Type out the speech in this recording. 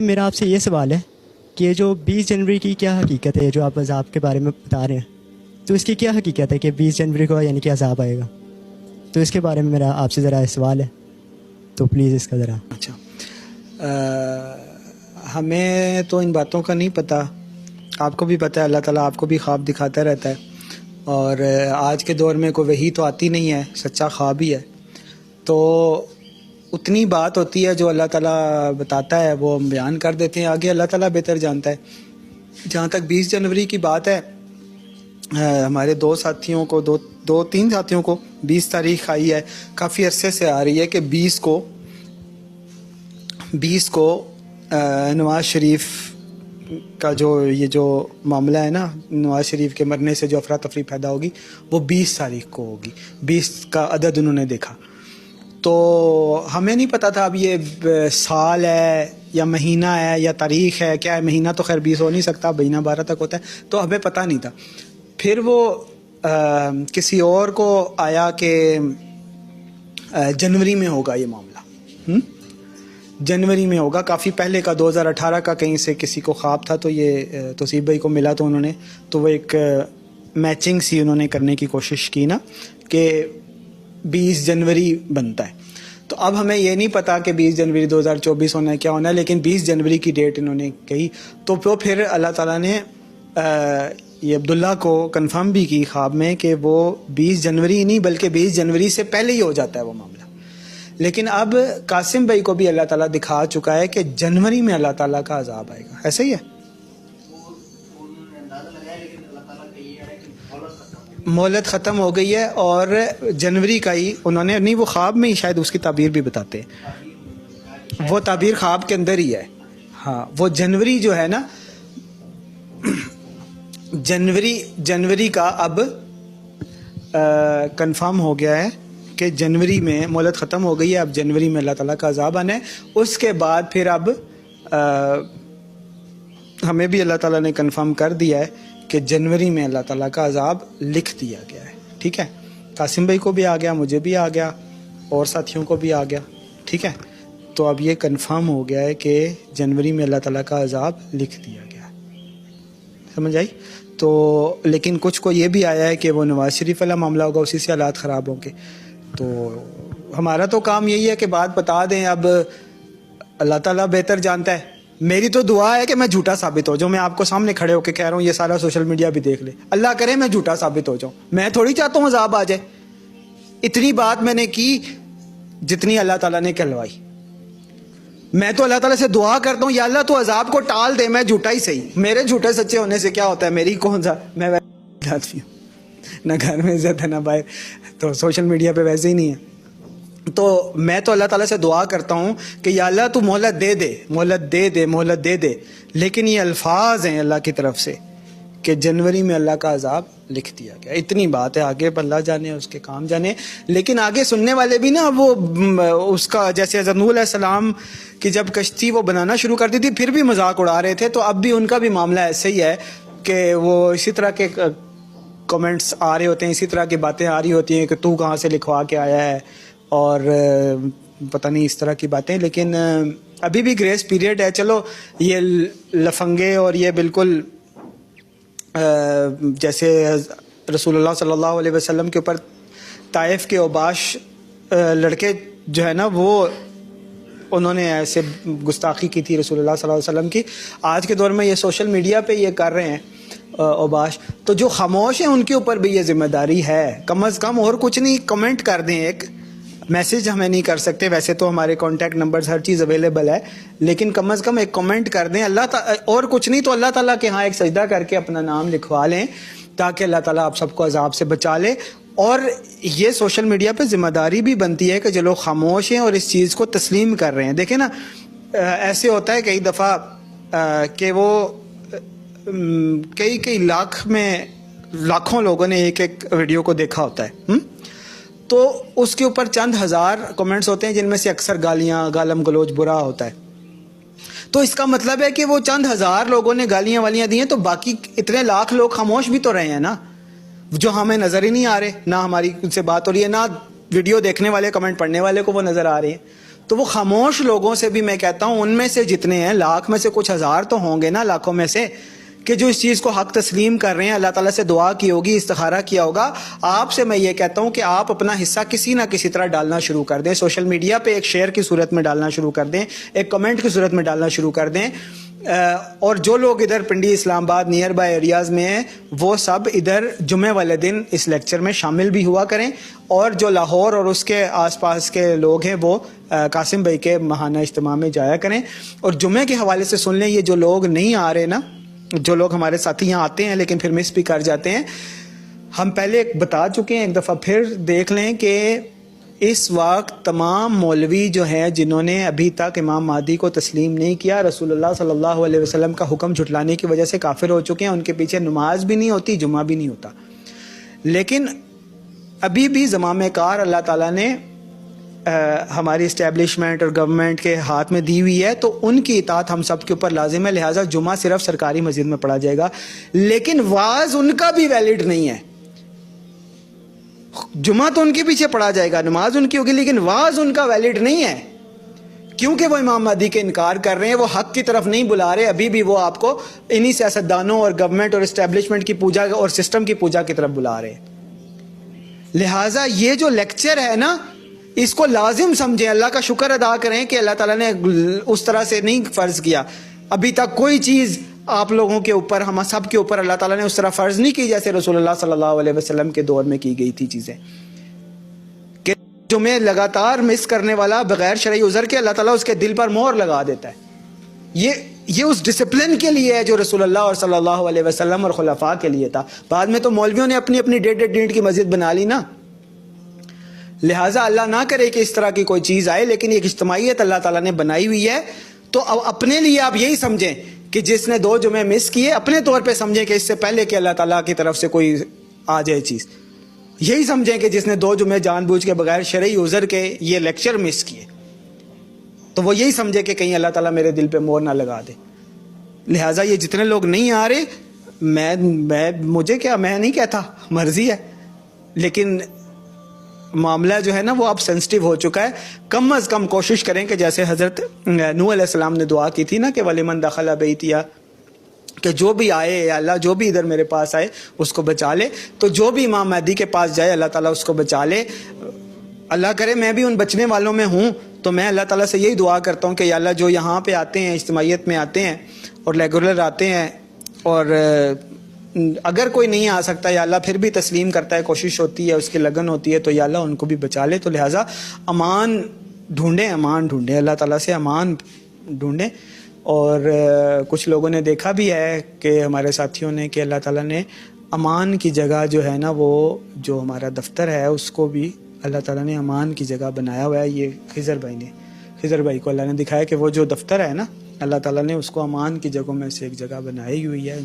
میرا آپ سے یہ سوال ہے کہ جو 20 جنوری کی کیا حقیقت ہے جو آپ عذاب کے بارے میں بتا رہے ہیں، تو اس کی کیا حقیقت ہے کہ 20 جنوری کو یعنی کہ عذاب آئے گا؟ تو اس کے بارے میں میرا آپ سے ذرا سوال ہے، تو پلیز اس کا ذرا۔ اچھا، ہمیں تو ان باتوں کا نہیں پتہ، آپ کو بھی پتہ ہے اللہ تعالیٰ آپ کو بھی خواب دکھاتا رہتا ہے، اور آج کے دور میں کوئی وحی تو آتی نہیں ہے، سچا خواب ہی ہے، تو اتنی بات ہوتی ہے جو اللہ تعالیٰ بتاتا ہے وہ ہم بیان کر دیتے ہیں، آگے اللہ تعالیٰ بہتر جانتا ہے۔ جہاں تک 20 جنوری کی بات ہے، ہمارے دو تین ساتھیوں کو 20 تاریخ آئی ہے، کافی عرصے سے آ رہی ہے کہ 20 کو نواز شریف کا جو معاملہ ہے نا، نواز شریف کے مرنے سے جو افراتفری پیدا ہوگی وہ 20 تاریخ کو ہوگی، 20 کا عدد انہوں نے دیکھا۔ تو ہمیں نہیں پتا تھا اب یہ سال ہے یا مہینہ ہے یا تاریخ ہے، کیا ہے، مہینہ تو خیر 20 ہو نہیں سکتا، مہینہ 12 تک ہوتا ہے، تو ہمیں پتہ نہیں تھا۔ پھر وہ کسی اور کو آیا کہ جنوری میں ہوگا یہ معاملہ، جنوری میں ہوگا، کافی پہلے کا 2018 کا کہیں سے کسی کو خواب تھا، تو یہ توصیف بھائی کو ملا، تو انہوں نے تو وہ ایک میچنگ سی انہوں نے کرنے کی کوشش کی نا کہ 20 جنوری بنتا ہے۔ تو اب ہمیں یہ نہیں پتا کہ 20 جنوری 2024 ہونا ہے کیا ہونا ہے، لیکن 20 جنوری کی ڈیٹ انہوں نے کہی، تو پھر اللہ تعالیٰ نے یہ عبداللہ کو کنفرم بھی کی خواب میں کہ وہ 20 جنوری نہیں بلکہ 20 جنوری سے پہلے ہی ہو جاتا ہے وہ معاملہ۔ لیکن اب قاسم بھائی کو بھی اللہ تعالیٰ دکھا چکا ہے کہ جنوری میں اللہ تعالیٰ کا عذاب آئے گا، ایسا ہی ہے، مہلت ختم ہو گئی ہے، اور جنوری کا ہی انہوں نے نہیں، وہ خواب میں ہی شاید اس کی تعبیر بھی بتاتے ہیں، وہ تعبیر خواب کے اندر ہی ہے، ہاں، وہ جنوری جو ہے نا، جنوری کا اب کنفرم ہو گیا ہے کہ جنوری میں مہلت ختم ہو گئی ہے، اب جنوری میں اللہ تعالیٰ کا عذاب آنا ہے۔ اس کے بعد پھر اب ہمیں بھی اللہ تعالیٰ نے کنفرم کر دیا ہے کہ جنوری میں اللہ تعالیٰ کا عذاب لکھ دیا گیا ہے، ٹھیک ہے، قاسم بھائی کو بھی آ گیا، مجھے بھی آ گیا، اور ساتھیوں کو بھی آ گیا، ٹھیک ہے، تو اب یہ کنفرم ہو گیا ہے کہ جنوری میں اللہ تعالیٰ کا عذاب لکھ دیا گیا ہے، سمجھ آئی؟ تو لیکن کچھ کو یہ بھی آیا ہے کہ وہ نواز شریف والا معاملہ ہوگا، اسی سے حالات خراب ہوں گے، تو ہمارا تو کام یہی ہے کہ بات بتا دیں، اب اللہ تعالیٰ بہتر جانتا ہے۔ میری تو دعا ہے کہ میں جھوٹا ثابت ہو جاؤں، میں آپ کو سامنے کھڑے ہو کے کہہ رہا ہوں، یہ سارا سوشل میڈیا بھی دیکھ لے، اللہ کرے میں جھوٹا ثابت ہو جاؤں، میں تھوڑی چاہتا ہوں عذاب آ جائے، اتنی بات میں نے کی جتنی اللہ تعالیٰ نے کہلوائی، میں تو اللہ تعالیٰ سے دعا کرتا ہوں، یا اللہ تو عذاب کو ٹال دے، میں جھوٹا ہی صحیح، میرے جھوٹے سچے ہونے سے کیا ہوتا ہے، میری کون سا، میں آدمی ہوں، نہ گھر میں عزت ہے نہ باہر، تو سوشل میڈیا پہ ویسے ہی نہیں ہے، تو میں تو اللہ تعالیٰ سے دعا کرتا ہوں کہ یا اللہ تو مہلت دے دے، مہلت دے دے، مہلت دے دے، لیکن یہ الفاظ ہیں اللہ کی طرف سے کہ جنوری میں اللہ کا عذاب لکھ دیا گیا، اتنی بات ہے، آگے اللہ جانے اس کے کام جانے، لیکن آگے سننے والے بھی نا، وہ اس کا جیسے حضرت نوح علیہ السلام کی جب کشتی وہ بنانا شروع کر دی تھی پھر بھی مذاق اڑا رہے تھے، تو اب بھی ان کا بھی معاملہ ایسے ہی ہے کہ وہ اسی طرح کے کمنٹس آ رہے ہوتے ہیں، اسی طرح کی باتیں آ رہی ہوتی ہیں کہ تو کہاں سے لکھوا کے آیا ہے، اور پتہ نہیں اس طرح کی باتیں، لیکن ابھی بھی گریس پیریڈ ہے، چلو یہ لفنگے اور یہ بالکل جیسے رسول اللہ صلی اللہ علیہ وسلم کے اوپر طائف کے اوباش لڑکے جو ہے نا، وہ انہوں نے ایسے گستاخی کی تھی رسول اللہ صلی اللہ علیہ وسلم کی، آج کے دور میں یہ سوشل میڈیا پہ یہ کر رہے ہیں اوباش، تو جو خاموش ہیں ان کے اوپر بھی یہ ذمہ داری ہے، کم از کم اور کچھ نہیں، کمنٹ کر دیں، ایک میسج ہمیں نہیں کر سکتے، ویسے تو ہمارے کانٹیکٹ نمبرز ہر چیز اویلیبل ہے، لیکن کم از کم ایک کمنٹ کر دیں، اور کچھ نہیں تو اللہ تعالیٰ کے ہاں ایک سجدہ کر کے اپنا نام لکھوا لیں، تاکہ اللہ تعالیٰ آپ سب کو عذاب سے بچا لے۔ اور یہ سوشل میڈیا پہ ذمہ داری بھی بنتی ہے کہ جو لوگ خاموش ہیں اور اس چیز کو تسلیم کر رہے ہیں، دیکھیں نا، ایسے ہوتا ہے کئی دفعہ کہ وہ کئی لاکھ میں لاکھوں لوگوں نے ایک ویڈیو کو دیکھا ہوتا ہے، تو اس کے اوپر چند ہزار کمنٹس ہوتے ہیں جن میں سے اکثر گالیاں، گالم گلوچ برا ہوتا ہے، تو اس کا مطلب ہے کہ وہ چند ہزار لوگوں نے گالیاں والیاں دی ہیں، تو باقی اتنے لاکھ لوگ خاموش بھی تو رہے ہیں نا، جو ہمیں نظر ہی نہیں آ رہے، نہ ہماری ان سے بات ہو رہی ہے، نہ ویڈیو دیکھنے والے کمنٹ پڑھنے والے کو وہ نظر آ رہے ہیں، تو وہ خاموش لوگوں سے بھی میں کہتا ہوں، ان میں سے جتنے ہیں، لاکھ میں سے کچھ ہزار تو ہوں گے نا، لاکھوں میں سے، کہ جو اس چیز کو حق تسلیم کر رہے ہیں، اللہ تعالیٰ سے دعا کی ہوگی، استخارہ کیا ہوگا. آپ سے میں یہ کہتا ہوں کہ آپ اپنا حصہ کسی نہ کسی طرح ڈالنا شروع کر دیں. سوشل میڈیا پہ ایک شیئر کی صورت میں ڈالنا شروع کر دیں، ایک کمنٹ کی صورت میں ڈالنا شروع کر دیں. اور جو لوگ ادھر پنڈی اسلام آباد نیئر بائی ایریاز میں ہیں، وہ سب ادھر جمعے والے دن اس لیکچر میں شامل بھی ہوا کریں. اور جو لاہور اور اس کے آس پاس کے لوگ ہیں، وہ قاسم بھائی کے ماہانہ اجتماع میں جایا کریں. اور جمعے کے حوالے سے سن لیں، یہ جو لوگ نہیں آ رہے نا، جو لوگ ہمارے ساتھی یہاں آتے ہیں لیکن پھر مس بھی کر جاتے ہیں، ہم پہلے بتا چکے ہیں، ایک دفعہ پھر دیکھ لیں کہ اس وقت تمام مولوی جو ہیں جنہوں نے ابھی تک امام مہدی کو تسلیم نہیں کیا، رسول اللہ صلی اللہ علیہ وسلم کا حکم جھٹلانے کی وجہ سے کافر ہو چکے ہیں. ان کے پیچھے نماز بھی نہیں ہوتی، جمعہ بھی نہیں ہوتا، لیکن ابھی بھی زمام کار اللہ تعالیٰ نے ہماری اسٹیبلشمنٹ اور گورنمنٹ کے ہاتھ میں دی ہوئی ہے، تو ان کی اطاعت ہم سب کے اوپر لازم ہے. لہٰذا جمعہ صرف سرکاری مسجد میں پڑھا جائے گا، لیکن واز ان کا بھی ویلڈ نہیں ہے. جمعہ تو ان کے پیچھے پڑھا جائے گا، نماز ان کی ہوگی، لیکن واز ان کا ویلڈ نہیں ہے، کیونکہ وہ امام مہدی کے انکار کر رہے ہیں، وہ حق کی طرف نہیں بلا رہے. ابھی بھی وہ آپ کو انہی سیاستدانوں اور گورنمنٹ اور اسٹیبلشمنٹ کی پوجا اور سسٹم کی پوجا کی طرف بلا رہے ہیں. لہٰذا یہ جو لیکچر ہے نا، اس کو لازم سمجھیں. اللہ کا شکر ادا کریں کہ اللہ تعالیٰ نے اس طرح سے نہیں فرض کیا. ابھی تک کوئی چیز آپ لوگوں کے اوپر، ہم سب کے اوپر اللہ تعالیٰ نے اس طرح فرض نہیں کی جیسے رسول اللہ صلی اللہ علیہ وسلم کے دور میں کی گئی تھی چیزیں. کہ جمعے لگاتار مس کرنے والا بغیر شرعی عذر کے، اللہ تعالیٰ اس کے دل پر مہر لگا دیتا ہے. یہ اس ڈسپلن کے لیے ہے جو رسول اللہ اور صلی اللہ علیہ وسلم اور خلفاء کے لیے تھا. بعد میں تو مولویوں نے اپنی اپنی ڈیڑھ ڈیڑھ کی مسجد بنا لی نا. لہٰذا اللہ نہ کرے کہ اس طرح کی کوئی چیز آئے، لیکن ایک اجتماعیت اللہ تعالیٰ نے بنائی ہوئی ہے. تو اب اپنے لیے آپ یہی سمجھیں کہ جس نے 2 جمعے مس کیے، اپنے طور پہ سمجھیں کہ اس سے پہلے کہ اللہ تعالیٰ کی طرف سے کوئی آ جائے چیز، یہی سمجھیں کہ جس نے 2 جمعے جان بوجھ کے بغیر شرعی عذر کے یہ لیکچر مس کیے، تو وہ یہی سمجھے کہ کہیں اللہ تعالیٰ میرے دل پہ مہر نہ لگا دے. لہٰذا یہ جتنے لوگ نہیں آ رہے، مجھے کیا، میں نہیں کہتا، مرضی ہے، لیکن معاملہ جو ہے نا وہ اب سینسٹیو ہو چکا ہے. کم از کم کوشش کریں کہ جیسے حضرت نوح علیہ السلام نے دعا کی تھی نا کہ وَلِمَنْ دَخَلَ بَيْتِيَ، کہ جو بھی آئے یا اللہ جو بھی ادھر میرے پاس آئے اس کو بچا لے. تو جو بھی امام مہدی کے پاس جائے اللہ تعالیٰ اس کو بچا لے. اللہ کرے میں بھی ان بچنے والوں میں ہوں. تو میں اللہ تعالیٰ سے یہی دعا کرتا ہوں کہ یا اللہ جو یہاں پہ آتے ہیں، اجتماعیت میں آتے ہیں اور ریگولر آتے ہیں، اور اگر کوئی نہیں آ سکتا یا اللہ پھر بھی تسلیم کرتا ہے، کوشش ہوتی ہے، اس کی لگن ہوتی ہے، تو یا اللہ ان کو بھی بچا لے. تو لہٰذا امان ڈھونڈیں، اللہ تعالیٰ سے امان ڈھونڈیں. اور کچھ لوگوں نے دیکھا بھی ہے کہ ہمارے ساتھیوں نے کہ اللہ تعالیٰ نے امان کی جگہ جو ہے نا، وہ جو ہمارا دفتر ہے اس کو بھی اللہ تعالیٰ نے امان کی جگہ بنایا ہوا ہے. یہ خضر بھائی کو اللہ نے دکھایا کہ وہ جو دفتر ہے نا، اللہ تعالیٰ نے اس کو امان کی جگہوں میں سے ایک جگہ بنائی ہوئی ہے.